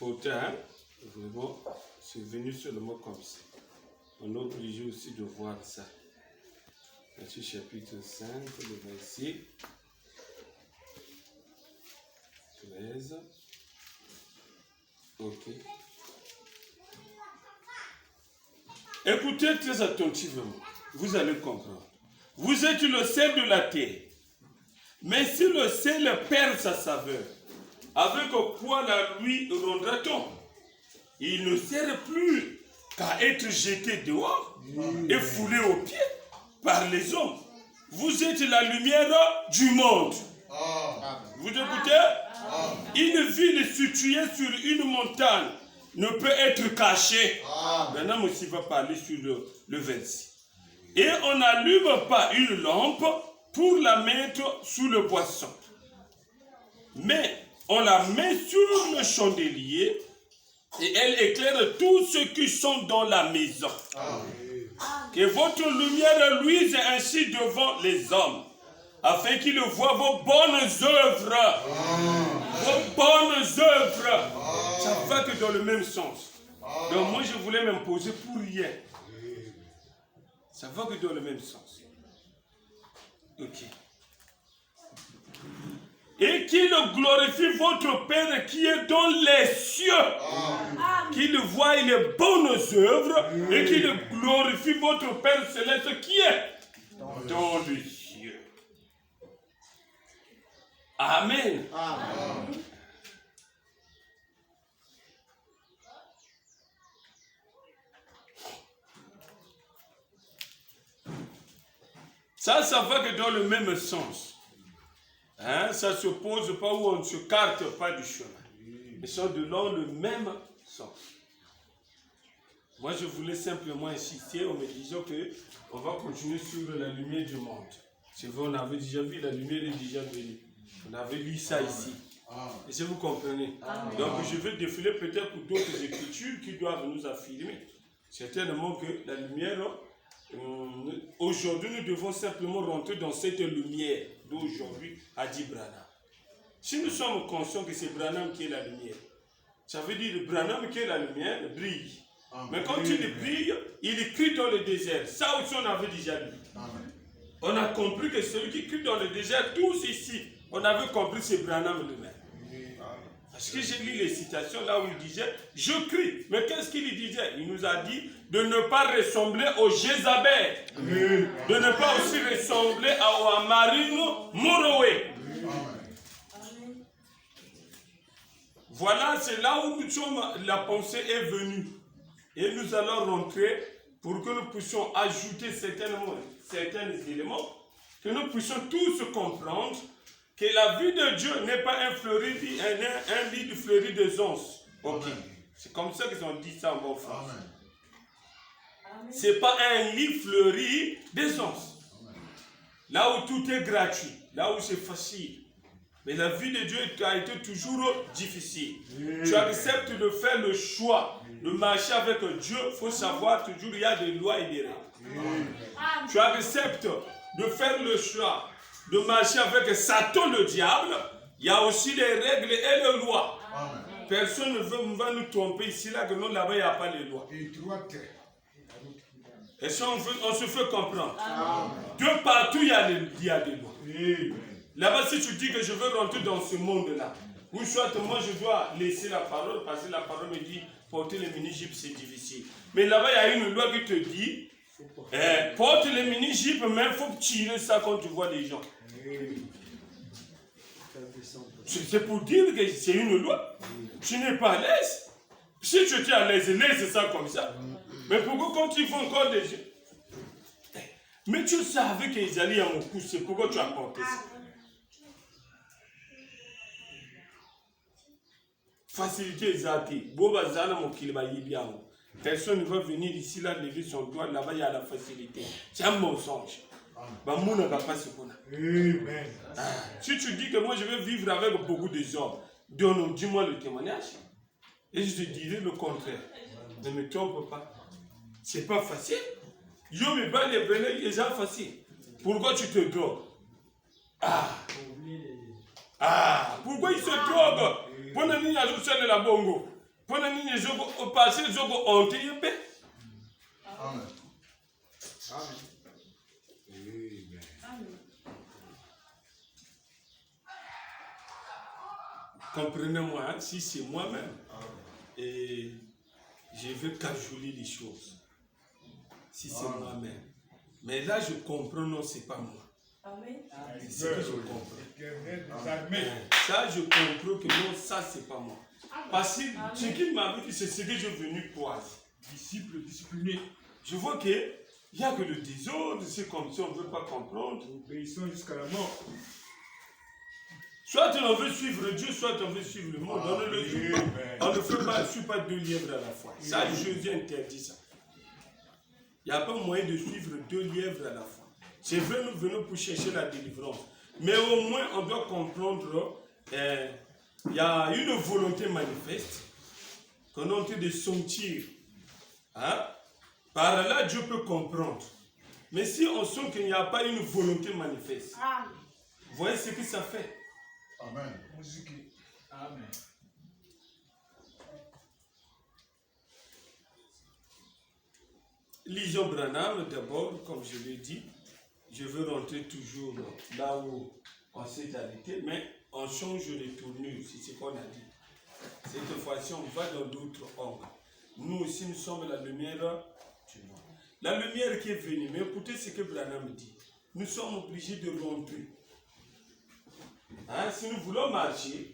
Pourtant, hein, vraiment, c'est venu seulement comme ça. On est obligé aussi de voir ça. Matthieu chapitre 5, le verset 13. Ok. Écoutez très attentivement. Vous allez comprendre. Vous êtes le sel de la terre. Mais si le sel perd sa saveur, avec quoi la lui rendra-t-on? Il ne sert plus qu'à être jeté dehors et foulé aux pieds par les hommes. Vous êtes la lumière du monde. Vous écoutez? Une ville située sur une montagne ne peut être cachée. Maintenant, aussi va parler sur le verset. Et on n'allume pas une lampe pour la mettre sous le boisson. Mais on la met sur le chandelier et elle éclaire tous ceux qui sont dans la maison. Que votre lumière luise ainsi devant les hommes, afin qu'ils voient vos bonnes œuvres. Vos bonnes œuvres. Ça va que dans le même sens. Donc moi je voulais m'imposer pour rien. Ça va que dans le même sens. Ok. Et qu'il glorifie votre Père qui est dans les cieux. Qu'il voie les bonnes œuvres et qu'il glorifie votre Père céleste qui est dans les cieux. Amen. Amen. Ça va que dans le même sens. Hein, ça ne se pose pas ou on ne se carte pas du chemin. Ils sont dans le même sens. Moi, je voulais simplement insister en me disant qu'on va continuer sur la lumière du monde. C'est vrai, on avait déjà vu, la lumière est déjà venue. On avait lu ça ici. Et si vous comprenez. Donc, je vais défiler peut-être pour d'autres écritures qui doivent nous affirmer. Certainement que la lumière, aujourd'hui, nous devons simplement rentrer dans cette lumière d'aujourd'hui, a dit Branham. Si nous sommes conscients que c'est Branham qui est la lumière, ça veut dire que Branham qui est la lumière brille. Mais quand il brille, il crie dans le désert. Ça aussi, on avait déjà lu. On a compris que celui qui crie dans le désert, tous ici, on avait compris que c'est Branham lui-même. Parce que j'ai lu les citations là où il disait, je crie. Mais qu'est-ce qu'il disait? Il nous a dit de ne pas ressembler au Jézabel. De ne pas aussi ressembler à Marino Moroé. Voilà, c'est là où nous sommes, la pensée est venue. Et nous allons rentrer pour que nous puissions ajouter certains éléments, que nous puissions tous comprendre que la vie de Dieu n'est pas un lit de fleuris des onces. Ok. C'est comme ça qu'ils ont dit ça en bon français. Ce n'est pas un lit fleuri des onces. Là où tout est gratuit, là où c'est facile. Mais la vie de Dieu a été toujours difficile. Tu acceptes de faire le choix de marcher avec Dieu, il faut savoir toujours il y a des lois et des règles. Tu acceptes de faire le choix de marcher avec Satan le diable, il y a aussi les règles et les lois. Personne ne va nous tromper ici, là, que non, là-bas, il n'y a pas les lois. Et ça, on se fait comprendre. De partout, il y a des lois. Là-bas, si tu dis que je veux rentrer dans ce monde-là, ou soit moi, je dois laisser la parole, parce que la parole me dit, porter les mini-jupes, c'est difficile. Mais là-bas, il y a une loi qui te dit, porte les mini-jupes, mais il faut tirer ça quand tu vois les gens. C'est pour dire que c'est une loi. Tu n'es pas à l'aise. Si tu étais à l'aise, laisse ça comme ça. Mais pourquoi quand ils font encore des gens? Mais tu savais qu'ils allaient à mon coup, c'est pourquoi tu as porté ça. Facilité exagérée. Personne ne va venir ici, là, lever son doigt, là-bas, il y a la facilité. C'est un mensonge. Si tu dis que moi, je vais vivre avec beaucoup de hommes, dis-moi le témoignage. Et je te dirai le contraire. Ne me trompe pas. C'est pas facile. Yo, mais pas les venez, les gens faciles. Pourquoi tu te drogues? Pourquoi ils se droguent? Pour ne pas ajouter de la bongo. Pendant que nous avons passé, nous avons honte. Amen. Comprenez-moi, hein, si c'est moi-même, et je veux cajoler les choses. Si c'est moi-même. Mais là, je comprends, non, c'est pas moi. Amen. C'est ce que je comprends. Ça, je comprends que non, ça, c'est pas moi. Parce que ce qu'il m'a dit, c'est ce que je suis venu pour. Disciple discipliné. Je vois qu'il n'y a que le désordre, c'est comme si on ne veut pas comprendre. Obéissons jusqu'à la mort. Soit on veut suivre Dieu, soit on veut suivre le monde. On ne fait pas, suit pas deux lièvres à la fois. Ça, Jésus interdit ça. Il n'y a pas moyen de suivre deux lièvres à la fois. C'est vrai, nous venons pour chercher la délivrance. Mais au moins, on doit comprendre, il y a une volonté manifeste qu'on est en train de sentir. Hein? Par là, Dieu peut comprendre. Mais si on sent qu'il n'y a pas une volonté manifeste, vous voyez ce que ça fait? Amen. Amen. Lisons Branham d'abord, comme je l'ai dit. Je veux rentrer toujours là où on s'est arrêté, mais on change les tournures, c'est ce qu'on a dit. Cette fois-ci, on va dans d'autres angles. Nous aussi, nous sommes la lumière du monde. La lumière qui est venue, mais écoutez ce que Branham dit. Nous sommes obligés de rentrer. Hein? Si nous voulons marcher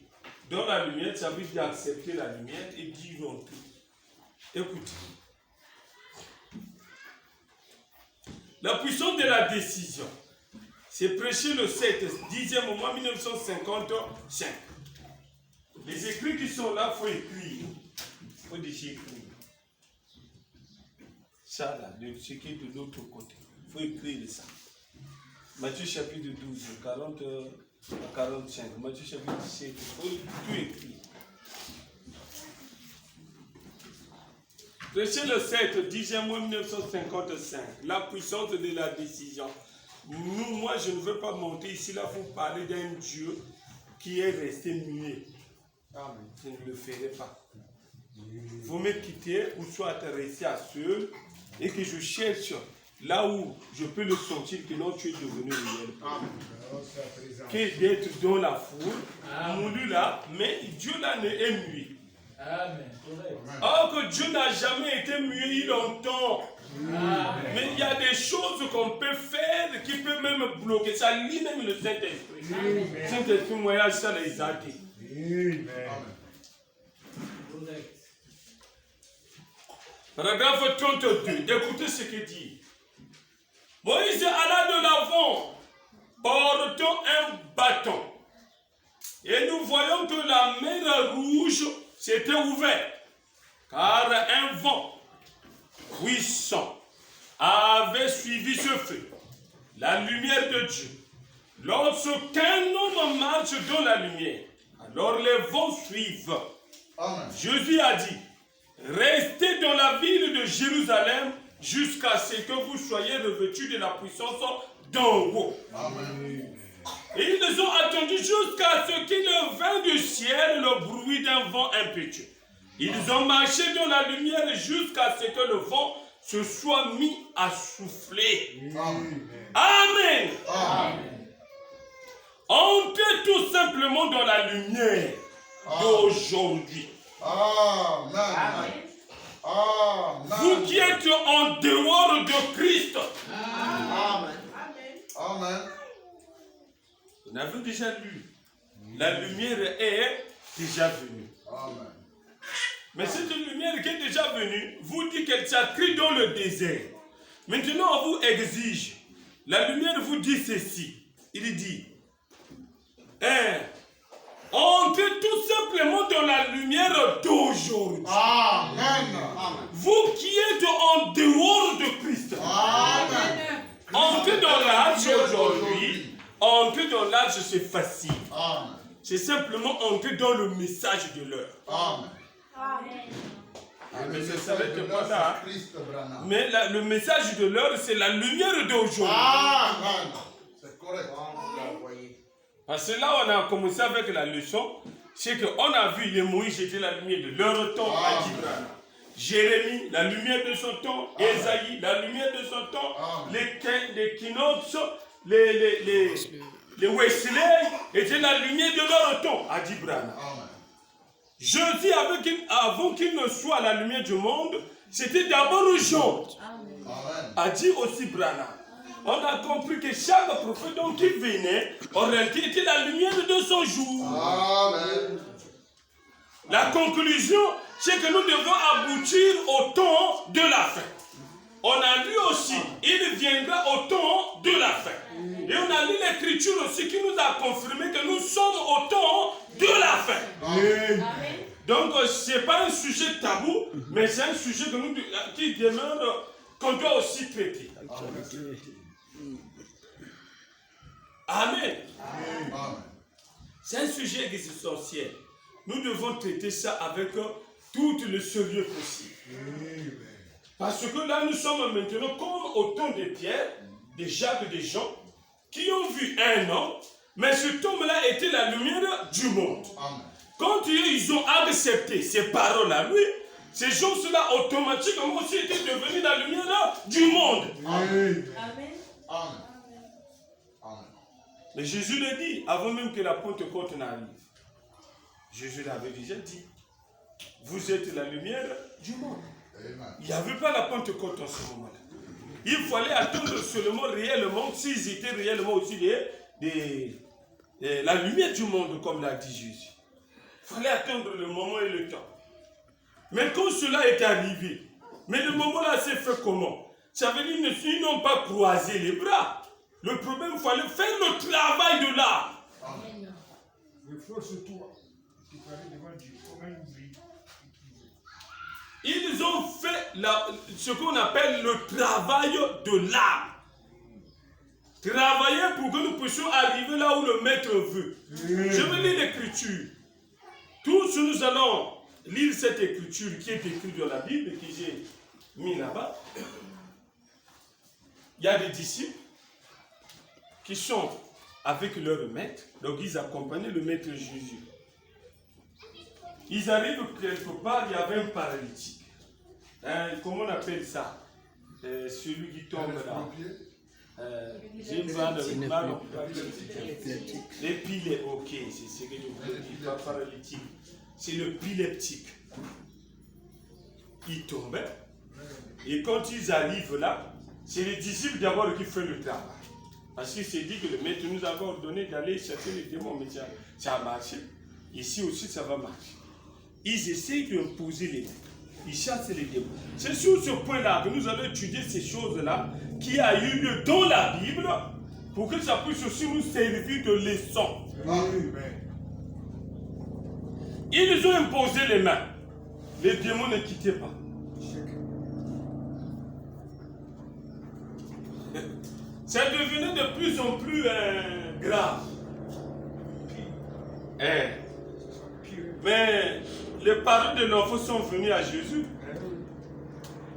dans la lumière, ça veut dire accepter la lumière et d'y rentrer. Écoutez. La puissance de la décision. C'est prêché le 7, 10e mois 1955. Les écrits qui sont là, il faut écrire. Il faut déjà écrire. Ça là, ce qui est de l'autre côté. Il faut écrire ça. Matthieu chapitre 12, 40 à 45. Matthieu chapitre 17, il faut tout écrire. Prêché le 7, 10e mois 1955. La puissance de la décision. Moi, je ne veux pas monter ici, là, pour parler d'un Dieu qui est resté muet. Amen. Je ne le ferai pas. Vous me quittez ou soit rester à seul et que je cherche là où je peux le sentir que non, tu es devenu réel. Que d'être dans la foule, moulu là, mais Dieu là est muet. Amen. Or que Dieu n'a jamais été muet, il entend. Amen. Mais il y a des choses qu'on peut faire qui peuvent même bloquer. Ça lit même le Saint-Esprit. Le Saint-Esprit, moi, ça les a dit. Paragraphe 32. Écoutez ce qu'il dit. Moïse alla de l'avant, portant un bâton. Et nous voyons que la mer rouge s'était ouverte, car un vent puissant avait suivi ce feu, la lumière de Dieu. Lorsqu'un homme marche dans la lumière, alors les vents suivent. Amen. Jésus a dit, restez dans la ville de Jérusalem jusqu'à ce que vous soyez revêtus de la puissance d'en haut. Amen. Et ils ont attendu jusqu'à ce qu'il vint du ciel le bruit d'un vent impétueux. Ils ont marché dans la lumière jusqu'à ce que le vent se soit mis à souffler. Amen. Amen. Amen. Entrez tout simplement dans la lumière d'aujourd'hui. Amen. Amen. Vous qui êtes en dehors de Christ. Amen. Amen. Vous avez déjà lu. La lumière est déjà venue. Amen. Mais cette lumière qui est déjà venue, vous dit qu'elle s'accrit dans le désert. Maintenant, on vous exige. La lumière vous dit ceci. Il dit, entrez tout simplement dans la lumière d'aujourd'hui. Amen. Vous qui êtes en dehors de Christ. Amen. Entrez dans l'arche aujourd'hui. Entrer dans l'arche, c'est facile. Amen. C'est simplement entrer dans le message de l'heure. Amen. Mais ça s'arrête pas là. Christ Branham. Mais le message de l'heure, c'est la lumière d'aujourd'hui. Amen. C'est correct. Parce que là, on a commencé avec la leçon. c'est qu'on a vu les Moïse étaient la lumière de leur temps à Branham. Jérémie, la lumière de son temps. Ésaïe, la lumière de son temps. Les Kinox, les Wesley étaient la lumière de leur temps à Branham. Je dis avant qu'il ne soit la lumière du monde, c'était d'abord Jean. A dit aussi Branham. On a compris que chaque prophète donc qui venait, en réalité, était la lumière de son jour. Amen. La conclusion, c'est que nous devons aboutir au temps de la fin. On a lu aussi, il viendra au temps de la fin. Et on a lu l'écriture aussi qui nous a confirmé que nous sommes au temps de la fin. Amen. Donc, ce n'est pas un sujet tabou, mais c'est un sujet qui demeure, qu'on doit aussi traiter. Amen. Amen. C'est un sujet essentiel. Nous devons traiter ça avec tout le sérieux possible. Parce que là, nous sommes maintenant comme au temps de Pierre, de Jacques, de Jean, qui ont vu un homme, mais cet homme-là était la lumière du monde. Amen. Quand ils ont accepté ces paroles à lui, ces gens-là automatiquement aussi étaient devenus la lumière du monde. Amen. Amen. Amen. Mais Jésus le dit, avant même que la Pentecôte n'arrive. Jésus l'avait déjà dit. Vous êtes la lumière du monde. Il n'y avait pas la Pentecôte en ce moment-là. Il fallait attendre seulement réellement, s'ils étaient réellement aussi la lumière du monde, comme l'a dit Jésus. Il fallait attendre le moment et le temps. Mais quand cela est arrivé, mais le moment-là s'est fait comment? Ça veut dire qu'ils n'ont pas croisé les bras. Le problème, il fallait faire le travail de l'âme. Ils ont fait ce qu'on appelle le travail de l'âme. Travailler pour que nous puissions arriver là où le maître veut. Je vais lire l'écriture. Tous nous allons lire cette écriture qui est écrite dans la Bible, que j'ai mis là-bas. Il y a des disciples qui sont avec leur maître, donc ils accompagnaient le maître Jésus. Ils arrivent quelque part, il y avait un paralytique. Comment on appelle ça? Celui qui tombe là. J'ai mal l'épileptique. Ok, c'est ce que je voulais dire, pas paralytique. C'est le pileptique. Ils tombaient. Et quand ils arrivent là, c'est les disciples d'abord qui font le travail. Parce qu'il s'est dit que le maître nous avait ordonné d'aller chercher les démons, mais ça a marché. Ici aussi, ça va marcher. Ils essayent d'imposer les mains. Ils chassent les démons. C'est sur ce point-là que nous allons étudier ces choses-là qui a eu lieu dans la Bible pour que ça puisse aussi nous servir de leçon. Amen. Ils ont imposé les mains. Les démons ne quittaient pas. Ça devenait de plus en plus grave. Mais les parents de l'enfant sont venus à Jésus.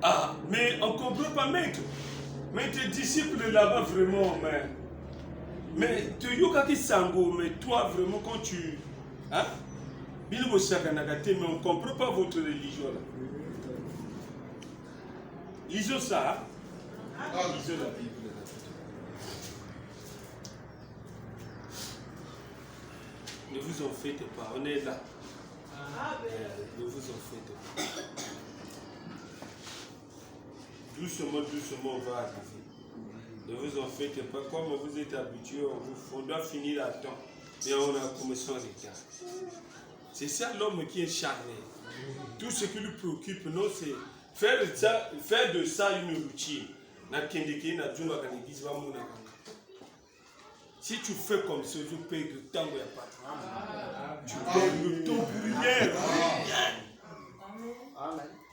Ah, mais on ne comprend pas, maître. Mais tes disciples là-bas, vraiment, mais tu yoka sango, mais toi, vraiment, quand tu. Hein? Mais on ne comprend pas votre religion là. Lisons ça. Hein? Lisons la Bible. Ne vous en faites pas, on est là. Ne vous en faites pas. Doucement, doucement, on va arriver. Ne vous en faites pas, comme vous êtes habitués, on doit finir à temps. Et on a commencé en retard. C'est ça l'homme qui est charnel. Tout ce qui lui préoccupe, non, c'est faire de ça une routine. Si tu fais comme ça, je paye le temps, il n'y a pas de temps. Tu payes le temps pour rien.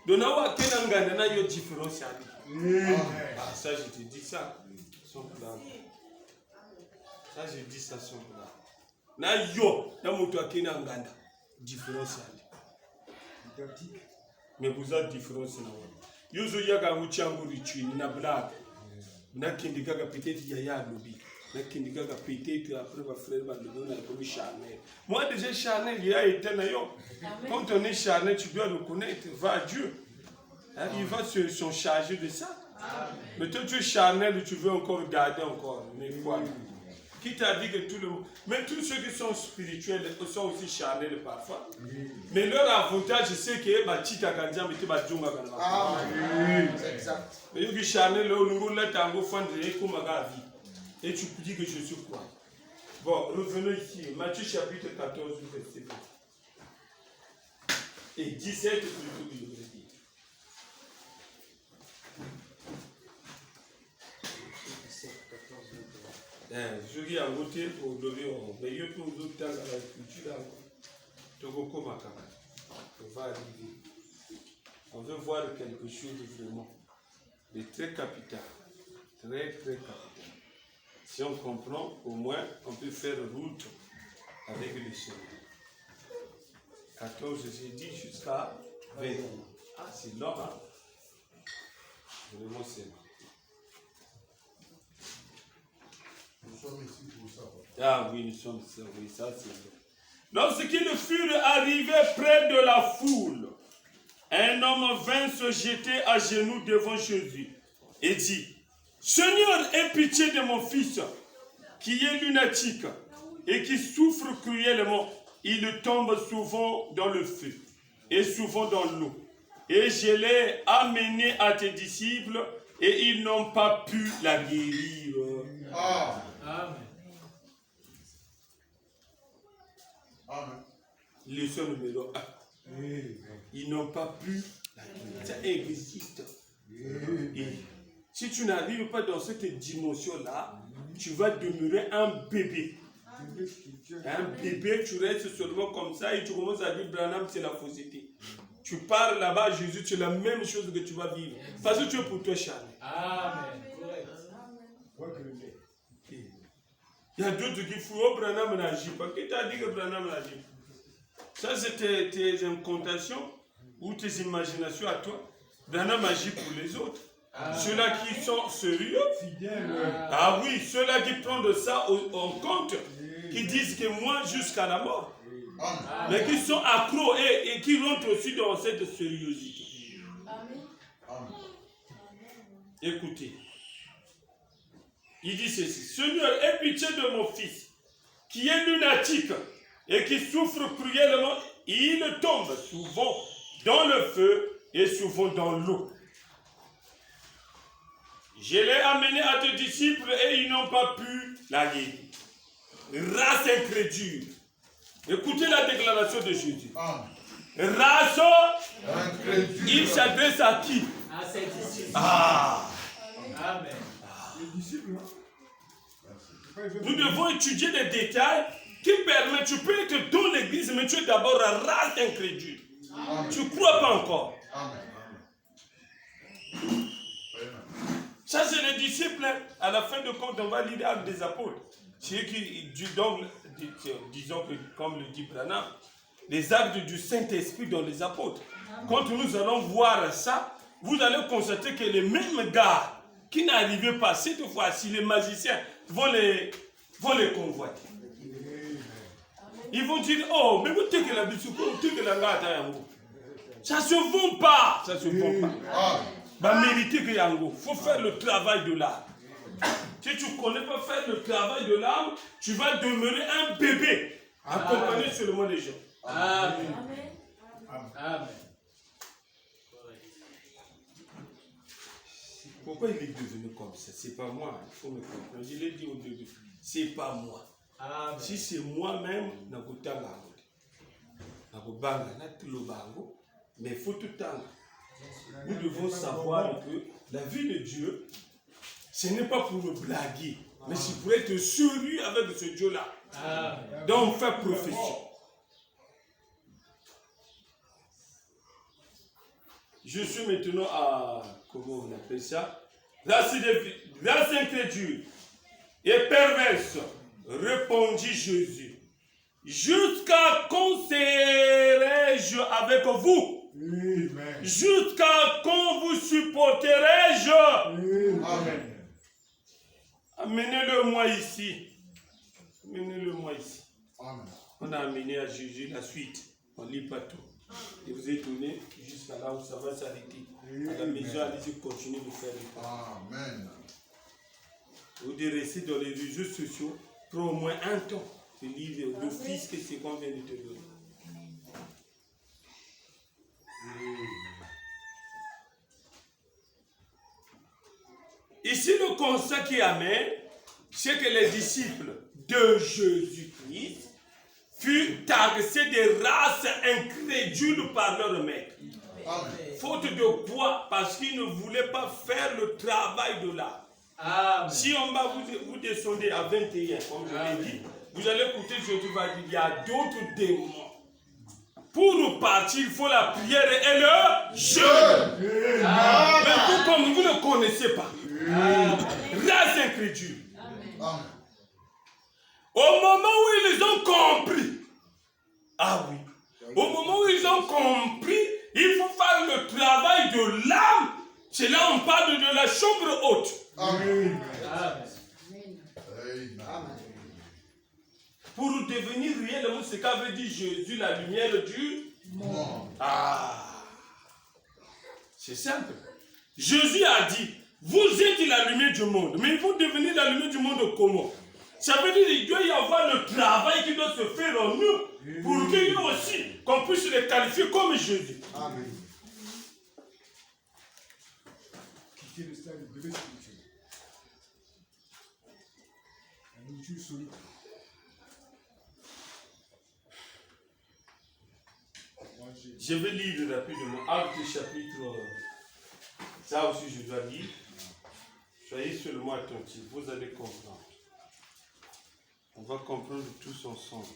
Donc, il y a une différence. Ah, ça, je te dis ça. Ça, je dis ça sans blague. Na yo, na mutu akina nganda. Différence. Mais vous avez différence. Yozo yaga uchangu richui, na blague. Na kindikaga peut-être yaya lobby. Mais qui dit peut-être après ma frère va donner un peu charnel. Moi déjà charnel, il y a été naïf. Quand on est charnel, tu dois reconnaître, va à Dieu. Hein, il va s'en charger de ça. Mais toi tu es charnel et tu veux encore garder encore. Mais quoi? Qui t'a dit que tout le monde... Mais tous ceux qui sont spirituels sont aussi charnels parfois. Mais leur avantage, c'est que ma petite agandia mette ma djunga ganama. Ah, c'est exact. Mais il y a charnel, on l'a tango fondre comme ma vie. Et tu dis que je suis quoi? Bon, revenons ici. Matthieu chapitre 14, verset 20. Et 17 plutôt que je voulais dire. Je dis à voter pour le lion, mais il y a pour nous dans la culture. On va arriver. On veut voir quelque chose de vraiment de très capital. Très, très capital. Si on comprend, au moins, on peut faire route avec les chemins. 14, j'ai dit jusqu'à 20. Ah, c'est long, hein? Vraiment, c'est long. Nous sommes ici pour ça. Ah oui, nous sommes ici, oui, ça c'est long. Lorsqu'ils furent arrivés près de la foule, un homme vint se jeter à genoux devant Jésus et dit, Seigneur, aie pitié de mon fils, qui est lunatique et qui souffre cruellement. Il tombe souvent dans le feu et souvent dans l'eau. Et je l'ai amené à tes disciples et ils n'ont pas pu la guérir. Ah. Amen. Amen. Leçon numéro 1. Ils n'ont pas pu la guérir. Ça existe. Et si tu n'arrives pas dans cette dimension-là, tu vas demeurer un bébé. Un bébé, tu restes seulement comme ça et tu commences à dire Branham, c'est la fausseté. Tu pars là-bas, Jésus, c'est la même chose que tu vas vivre. Parce que tu es pour toi charnel. Amen. Il y a d'autres qui font oh, Branham n'agit pas. Qui t'a dit que Branham n'agit pas? Ça, c'est tes incantations ou tes imaginations à toi. Branham agit pour les autres. Ceux-là qui sont sérieux, ah oui, ceux-là qui prennent ça en compte, qui disent que moi jusqu'à la mort, mais qui sont accros et qui rentrent aussi dans cette sérieuxité. Amen. Écoutez, il dit ceci, Seigneur, aie pitié de mon fils, qui est lunatique et qui souffre cruellement, il tombe souvent dans le feu et souvent dans l'eau. Je l'ai amené à tes disciples et ils n'ont pas pu la guérir. Race incrédule. Écoutez la déclaration de Jésus. Race incrédule. Il s'adresse à qui? À ses disciples. Ah. Amen. Nous devons étudier des détails qui permettent, tu peux être dans l'église, mais tu es d'abord un race incrédule. Tu ne crois pas encore. Amen. Ça, c'est les disciples. À la fin de compte, on va lire Actes des Apôtres. C'est qui, donc, disons que, comme le dit Branham, les actes du Saint-Esprit dans les apôtres. Quand nous allons voir ça, vous allez constater que les mêmes gars qui n'arrivaient pas cette fois-ci, les magiciens, vont les convoiter. Ils vont dire, oh, mais vous que la bisoukou, vous que la gata yango. Ça se vend pas. Ça se vend pas. Va mériter que yango. Il faut faire le travail de l'âme. Si tu ne connais pas faire le travail de l'âme, tu vas demeurer un bébé. Accompagner seulement les gens. Amen. Amen. Pourquoi il est devenu comme ça? C'est pas moi. Il faut me comprendre. Je l'ai dit au début. C'est pas moi. Amen. Si c'est moi-même, mais il faut tout temps. Nous devons savoir que la vie de Dieu, ce n'est pas pour me blaguer, mais c'est pour être sérieux avec ce Dieu-là. Donc, on fait profession. Je suis maintenant à, comment on appelle ça? Race incrédule et perverse, répondit Jésus. Jusqu'à quand serai-je avec vous? Amen. Jusqu'à quand vous supporterai-je? Amen. Amenez-le-moi ici. Amenez-le-moi ici. Amen. On a amené à Jésus la suite. On ne lit pas tout. Et vous êtes donné jusqu'à là où ça va s'arrêter. À la maison, allez-y, continuez de faire le pas. Amen. Ou de rester dans les réseaux sociaux pour au moins un temps de lire le fils que c'est qu'on vient de te donner. Ici, le constat qui amène, c'est que les disciples de Jésus-Christ furent taxés de races incrédules par leur maître. Amen. Faute de quoi? Parce qu'ils ne voulaient pas faire le travail de l'âme. Amen. Si on va vous descendez à 21, comme je l'ai dit, vous allez écouter, Jésus va dire, il y a d'autres démons. Pour nous partir, il faut la prière et le jeûne. Mais vous, comme vous ne connaissez pas, race incrédule. Amen. Au moment où ils ont compris, ah oui, au moment où ils ont compris, il faut faire le travail de l'âme. C'est là on parle de la chambre haute. Amen. Amen. Amen. Pour devenir réellement ce qu'avait dit Jésus, la lumière du Monde. Ah, c'est simple. Jésus a dit, vous êtes la lumière du monde, mais il faut devenir la lumière du monde comment? Ça veut dire qu'il doit y avoir le travail qui doit se faire en nous pour que nous aussi, qu'on puisse les qualifier comme Jésus. Amen. Quitter le stade de bébé spirituel. La nourriture solide. Je vais lire rapidement Actes chapitre. Ça aussi je dois lire. Soyez seulement attentifs, vous allez comprendre. On va comprendre tous ensemble.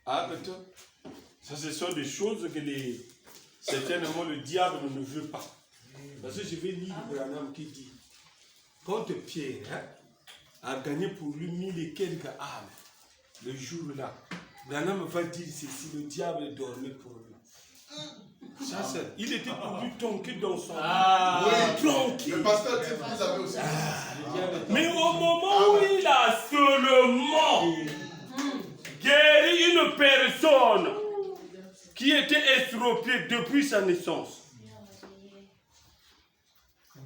Actes, ça ce sont des choses que certainement le diable ne veut pas. Parce que je vais lire Branham qui dit, quand Pierre a gagné pour lui 1000 et quelques âmes, le jour-là, Branham va dire ceci, le diable dormait pour lui. Ça, il était pour lui tranquille dans son Oui, tranquille. le pasteur dit que vous avez aussi. Mais au moment où il a seulement guéri une personne qui était estropiée depuis sa naissance,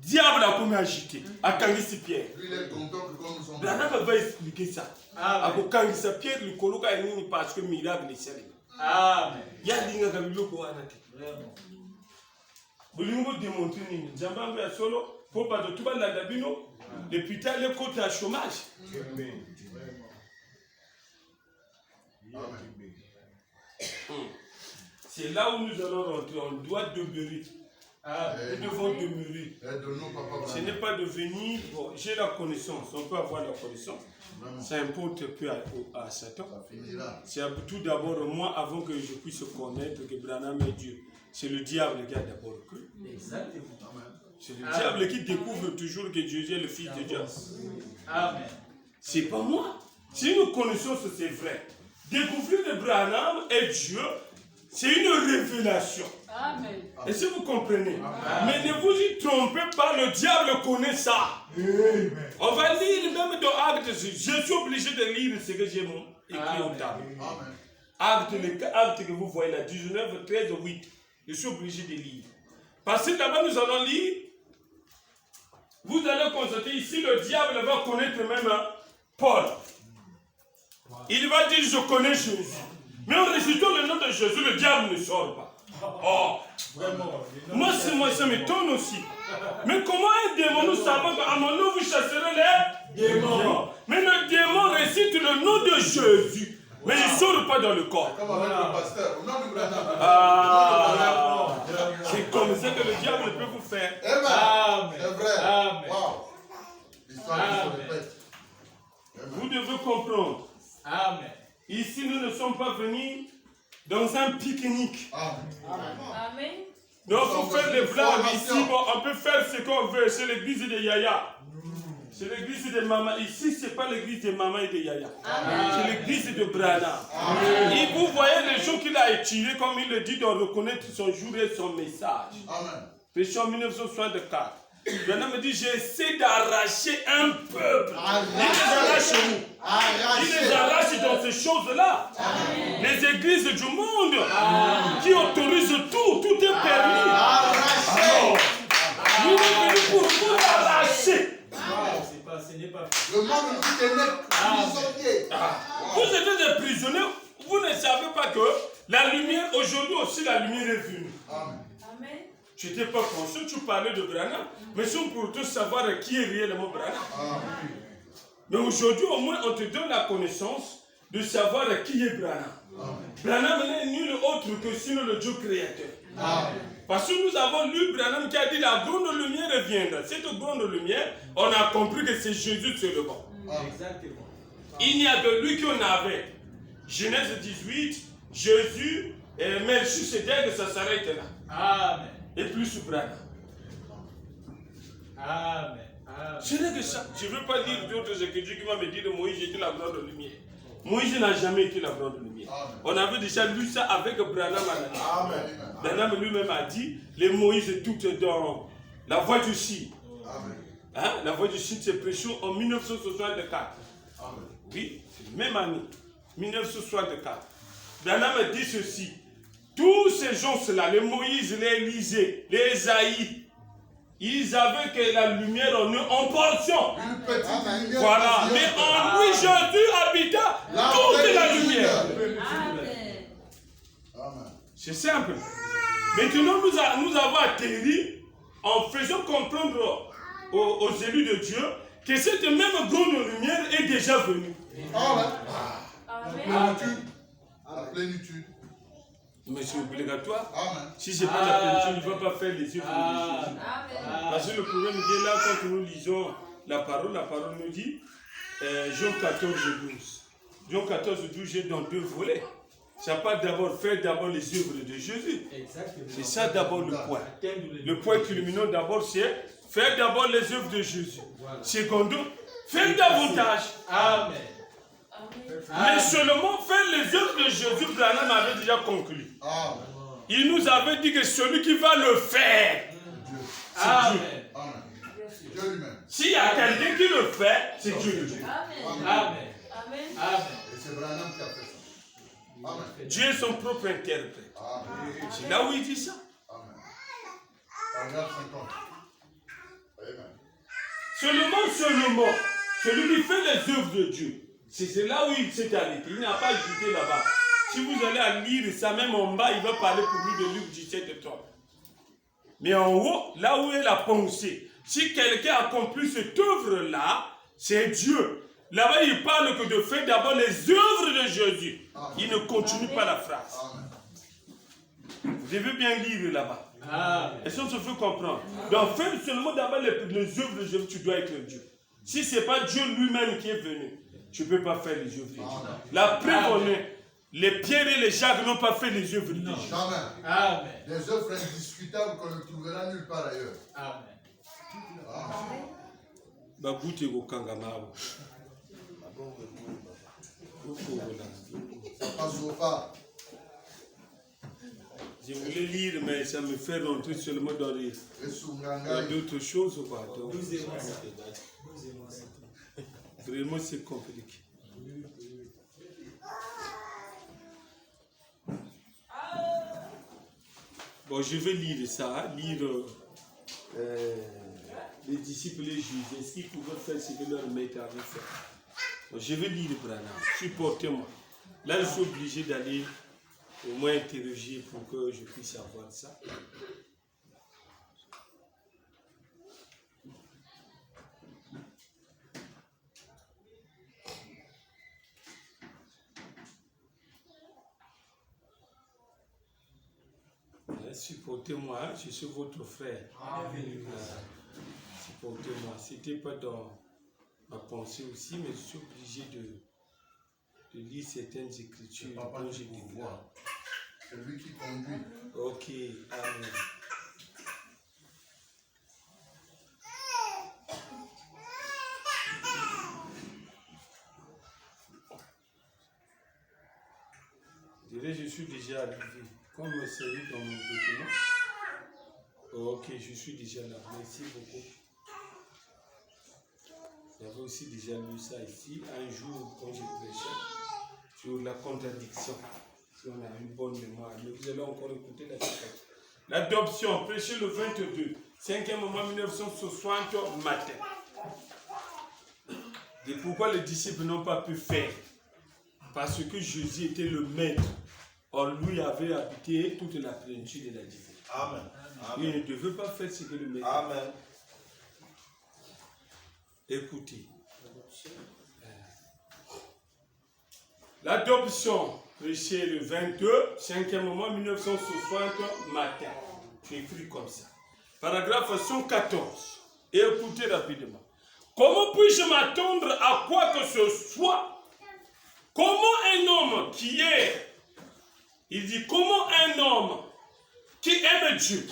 diable a comme agité, à Kangisi Pierre. Lui, il est content que comme nous sommes. Branham va expliquer ça. À Kangisa Pierre, le coloca est nini parce que miracle est sérieux. Amen. Il y a des gens qui ont Vraiment. Bolingo démontrer nini Njambambe ya solo pour pas de tout la dabino depuis tard les côtes à chômage. C'est là où nous allons rentrer, on doit demeurer. Nous devons demeurer. Aide-nous, papa. Ce n'est pas de venir, bon, j'ai la connaissance, on peut avoir la connaissance. Ça importe peu à Satan. Ça finira. C'est tout d'abord moi, avant que je puisse connaître que Branham est Dieu. C'est le diable qui a d'abord cru. Exactement. C'est le diable qui découvre toujours que Jésus est le Fils de Dieu. Amen. C'est pas moi. Si nous connaissons ce, c'est vrai. Découvrir que Branham est Dieu, c'est une révélation. Amen. Et si vous comprenez, mais ne vous y trompez pas, le diable connaît ça. On va lire même dans Actes, je suis obligé de lire ce que j'ai écrit au tableau. Actes, le acte que vous voyez là, 19, 13, 8. Je suis obligé de lire. Parce que d'abord nous allons lire, vous allez constater ici, le diable va connaître même Paul. Il va dire, je connais Jésus. Mais en récitant le nom de Jésus, le diable ne sort pas. Oh, Vraiment. moi, ça m'étonne aussi. Mais comment un démon, nous savons qu'à mon nom, vous chasserez les démons. Mais le démon récite le nom de Jésus. Mais il ne sort pas dans le corps. Comme avec le pasteur. Au nom du Branham. Ah, c'est comme ça que le diable peut vous faire. Amen. C'est vrai. Amen. Wow. L'histoire qui se répète. Vous devez comprendre. Amen. Ici, nous ne sommes pas venus dans un pique-nique. Amen. Donc, il faut faire des blagues ici. Bon, on peut faire ce qu'on veut. C'est l'église de Yaya. C'est l'église de Maman. Ici, ce n'est pas l'église de Maman et de Yaya. C'est l'église de Branham. Et vous voyez les gens qu'il a étirés, comme il le dit, de reconnaître son jour et son message. Amen. Péché en 1964. Branham me dit, j'essaie d'arracher un peuple. Il les Arracher. arrache où? Il les arrache dans ces choses-là. Les églises du monde qui autorisent tout, tout est permis. Alors, nous sommes venus pour vous arracher. Ce n'est pas Le monde dit que prisonnier. Vous êtes des prisonniers, vous ne savez pas que la lumière, aujourd'hui aussi, la lumière est venue. Amen. Amen. Tu n'étais pas conscient, tu parlais de Branham, mais c'est pour te savoir qui est réellement Branham. Amen. Mais aujourd'hui, au moins, on te donne la connaissance de savoir qui est Branham. Branham n'est nul autre que sinon le Dieu créateur. Amen. Parce que nous avons lu Branham qui a dit la grande lumière viendra. Cette grande lumière, on a compris que c'est Jésus seulement. exactement. Il n'y a de lui qu'on avait. Genèse 18, Jésus et Melchisedec, ça s'arrête là. Amen. Et plus Branham. Amen. Amen. Ce n'est que ça. Je ne veux pas dire d'autres écritures qui vont me dire que Moïse était la grande lumière. Moïse n'a jamais été la grande lumière. Amen. On avait déjà lu ça avec Branham. Amen. Branham lui-même a dit, les Moïse toutes dans la voie du Sud. Amen. Hein? La voie du Sud, c'est prêché en 1964. Amen. Oui, même année, 1964. Branham dit ceci. Tous ces gens-là, les Moïse, les Élisée, les Esaïe, ils avaient que la lumière en eux en portion. Une petite lumière. Voilà. Mais en lui, Jésus habita toute la lumière. Amen. Amen. C'est simple. Maintenant, nous avons atterri en faisant comprendre aux élus de Dieu que cette même grande lumière est déjà venue. Amen. Amen. Plénitude. La plénitude. Mais c'est obligatoire. Amen. Si ce n'est pas la plénitude, il ne va pas faire les œuvres de Jésus. Amen. Parce que le problème vient là quand nous lisons la parole nous dit, Jean 14, 12. Jean 14, 12, j'ai dans deux volets. Ça part d'abord faire d'abord les œuvres de Jésus. Exactement. C'est ça d'abord le point. Atteindre Le point culminant d'abord, c'est faire d'abord les œuvres de Jésus. Voilà. Secondo, faire davantage. Amen. Mais seulement faire les œuvres de Jésus, Branham avait déjà conclu. Amen. Il nous avait dit que celui qui va le faire, Dieu. c'est Dieu. Amen. Amen. Dieu lui-même. S'il y a quelqu'un qui le fait, c'est Dieu. Amen. Amen. Amen. Amen. Et c'est Branham qui a fait ça. Amen. Dieu est son propre interprète. Amen. C'est là où il dit ça. Amen. Paragraphe 50. Amen. Seulement, celui qui fait les œuvres de Dieu, c'est là où il s'est arrêté. Il n'a pas ajouté là-bas. Si vous allez à lire ça, même en bas, il va parler pour lui de Luc 17 et 3. Mais en haut, là où est la pensée, si quelqu'un accomplit cette œuvre-là, c'est Dieu. Là-bas, il parle que de faire d'abord les œuvres de Jésus. Il ne continue pas la phrase. Amen. Vous devez bien lire là-bas. Amen. Et ça, on se fait comprendre. Donc, faire seulement d'abord les œuvres de Jésus, tu dois être Dieu. Si ce n'est pas Dieu lui-même qui est venu, tu ne peux pas faire les œuvres de Dieu. La preuve en est, les Pierre et les Jacques n'ont pas fait les œuvres de Dieu. Jamais. Amen. Des œuvres indiscutables qu'on ne trouvera nulle part ailleurs. Amen. Amen. Bagute Gokangama. Ça passe au pas. Je voulais lire, mais ça me fait rentrer seulement dans Et Sungangai. d'autres choses. Quoi. Donc, Nous aimons ça. vraiment, c'est compliqué. Bon, je vais lire ça, lire les disciples et les juges. Est-ce qu'ils pouvaient faire ce que leur maître avait fait? Bon, je vais lire Branham. Supportez-moi. Là, je suis obligé d'aller au moins interroger pour que je puisse avoir ça. Supportez-moi, hein, je suis votre frère. Supportez-moi. Ce n'était pas dans ma pensée aussi, mais je suis obligé de lire certaines écritures Papa dont du j'ai des pouvoir. voix. C'est lui qui conduit. Ok, amen. Je dirais, je suis déjà arrivé. Comme c'est lu dans mon document. Ok, je suis déjà là. Merci beaucoup. J'avais aussi déjà lu ça ici, un jour, quand je prêchais, sur la contradiction. Si on a une bonne mémoire. Mais vous allez encore écouter la suite. L'adoption, prêché le 22, 5e mois 1960 matin. Et pourquoi les disciples n'ont pas pu faire? Parce que Jésus était le maître. On lui avait habité toute la plénitude de la divinité. Amen. Il ne devait pas faire ce que le maître. Amen. Écoutez. L'adoption, prêché le 22, 5e mois 1960 matin. Tu écris comme ça. Paragraphe 114. Et écoutez rapidement. Comment puis-je m'attendre à quoi que ce soit? Comment un homme qui est, il dit, comment un homme qui aime Dieu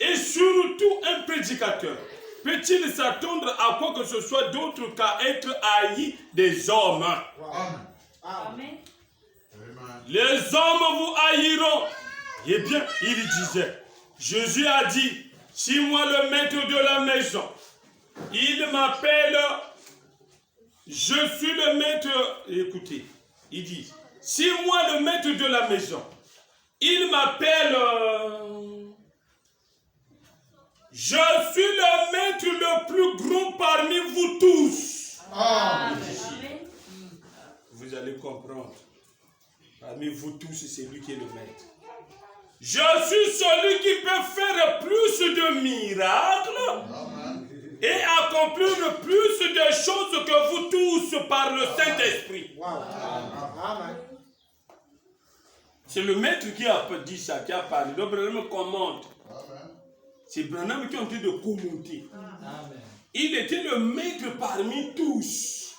et surtout un prédicateur peut-il s'attendre à quoi que ce soit d'autre qu'à être haï des hommes? Amen. Amen. Amen. Les hommes vous haïront. Eh bien, il disait, Jésus a dit, si moi le maître de la maison, il m'appelle, je suis le maître, écoutez, il dit, si moi le maître de la maison, il m'appelle, je suis le maître le plus grand parmi vous tous. Amen. Amen. Vous allez comprendre. Parmi vous tous, c'est lui qui est le maître. Je suis celui qui peut faire plus de miracles Amen. et accomplir plus de choses que vous tous par le Saint-Esprit. Amen. C'est le maître qui a dit ça, qui a parlé. Le Branham commente. Amen. C'est Branham qui a dit de commenter. Amen. Il était le maître parmi tous.